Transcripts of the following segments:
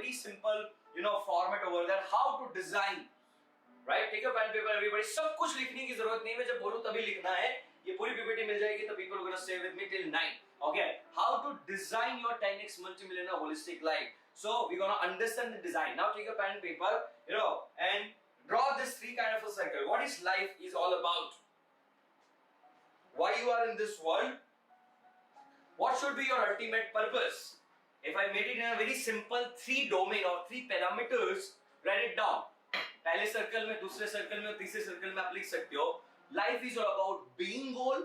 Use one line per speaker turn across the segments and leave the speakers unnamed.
very simple, format over there. How to design, right? Take a pen paper, everybody. सब कुछ लिखने की जरूरत नहीं है, जब बोलूं तभी लिखना है. ये पूरी PPT मिल जाएगी, तो people are gonna stay with me till 9. Okay? How to design your 10x multimillionaire holistic life. So we're gonna understand the design. Now take a pen and paper, and draw this three kind of a circle. What is life is all about? Why you are in this world? What should be your ultimate purpose? If I made it in a very simple 3 domain or 3 parameters, write it down. पहले circle में, दूसरे circle में, तीसरे circle में आप लिख सकते हो. Life is all about being goal,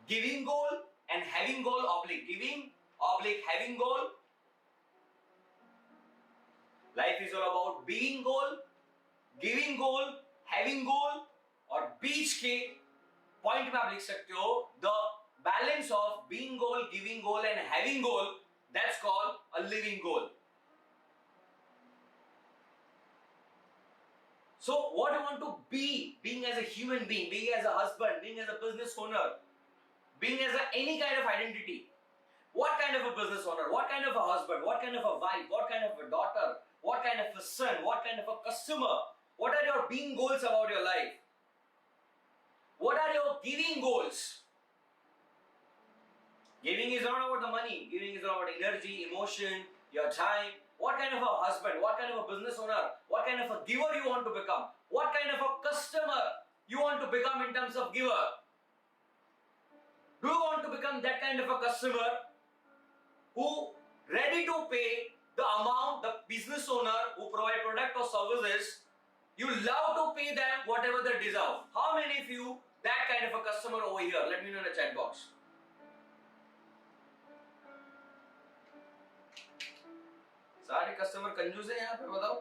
giving goal, and having goal oblique giving oblique having goal. Life is all about being goal, giving goal, having goal, और बीच के पॉइंट में आप लिख सकते हो the balance of being goal, giving goal, and having goal. That's called a living goal. So what you want to be, being as a human being, being as a husband, being as a business owner, being as any kind of identity. What kind of a business owner, what kind of a husband, what kind of a wife, what kind of a daughter, what kind of a son, what kind of a customer, what are your being goals about your life? What are your giving goals? Giving is not about the money, giving is about energy, emotion, your time. What kind of a husband, what kind of a business owner, what kind of a giver you want to become, what kind of a customer you want to become in terms of giver. Do you want to become that kind of a customer who ready to pay the amount, the business owner who provide product or services, you love to pay them whatever they deserve? How many of you that kind of a customer over here? Let me know in the chat box. सारे customer कंजूस हैं यहाँ पे, बताओ.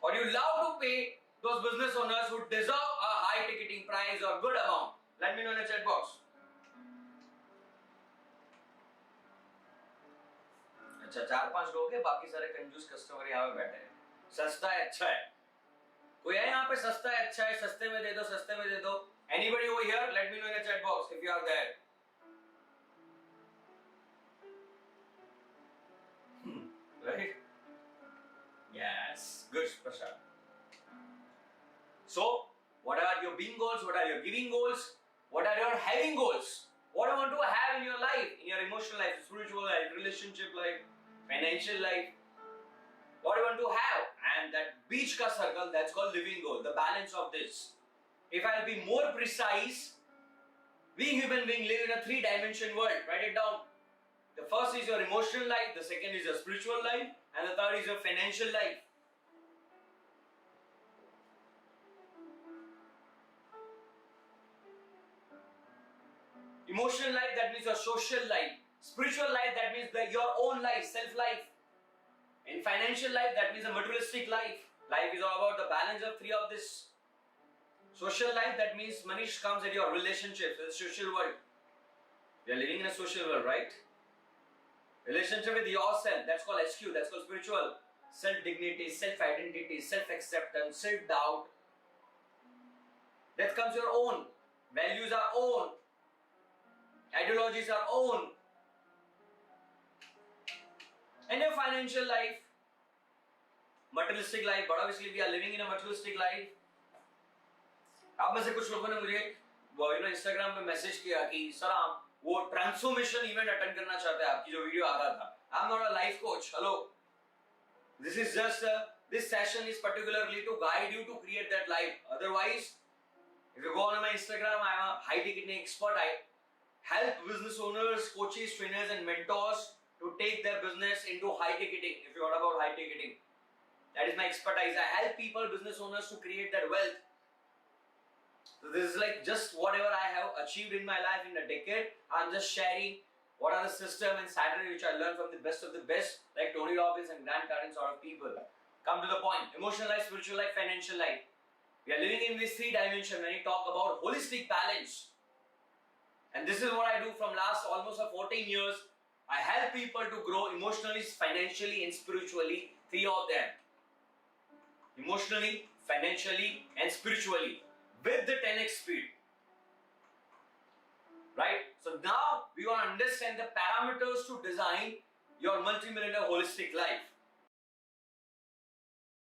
और you love to pay those business owners who deserve a high ticketing price or good amount. Let me know in the chat box. अच्छा, 4-5 लोग हैं, बाकी सारे कंजूस कस्टमर यहाँ पे बैठे हैं. सस्ता है, अच्छा है. कोई है यहाँ पे सस्ता है, अच्छा है, सस्ते में दे दो, सस्ते में दे दो. Anybody over here? Let me know in the chat box if you are there. Right? Yes. Good, Prashant. So, what are your being goals? What are your giving goals? What are your having goals? What do you want to have in your life? In your emotional life, spiritual life, relationship life, financial life? What do you want to have? And that beach ka circle, that's called living goal. The balance of this. If I'll be more precise, we human beings live in a 3-dimension world. Write it down. The first is your emotional life, the second is your spiritual life, and the third is your financial life. Emotional life, that means your social life. Spiritual life, that means your own life, self-life. And financial life, that means a materialistic life. Life is all about the balance of 3 of this. Social life, that means money comes at your relationships, the social world. We are living in a social world, right? Relationship with yourself, that's called SQ, that's called spiritual. Self-dignity, self-identity, self-acceptance, self-doubt. That comes your own. Values are own. Ideologies are own. And your financial life, materialistic life, but obviously we are living in a materialistic life. आप में से कुछ लोगों ने मुझे Instagram पे message किया कि सर वो ट्रांसफॉर्मेशन इवेंट अटेंड करना चाहते हैं, आपकी जो वीडियो आ रहा था. I am not a life coach. Hello, this is just this session is particularly to guide you to create that life. Otherwise if you go on my Instagram, I am a high ticketing expert. I help business owners, coaches, trainers and mentors to take their business into high ticketing. If you heard about high ticketing, that is my expertise. I help people, business owners, to create that wealth. So this is like just whatever I have achieved in my life in a decade. I'm just sharing what are the system and strategy which I learned from the best of the best, like Tony Robbins and Grant Cardone sort of people. Come to the point. Emotional life, spiritual life, financial life. We are living in this 3 dimension when we talk about holistic balance. And this is what I do from last almost 14 years. I help people to grow emotionally, financially and spiritually. 3 of them. Emotionally, financially and spiritually. With the 10x speed. Right? So now we want to understand the parameters to design your multi-millionaire holistic life.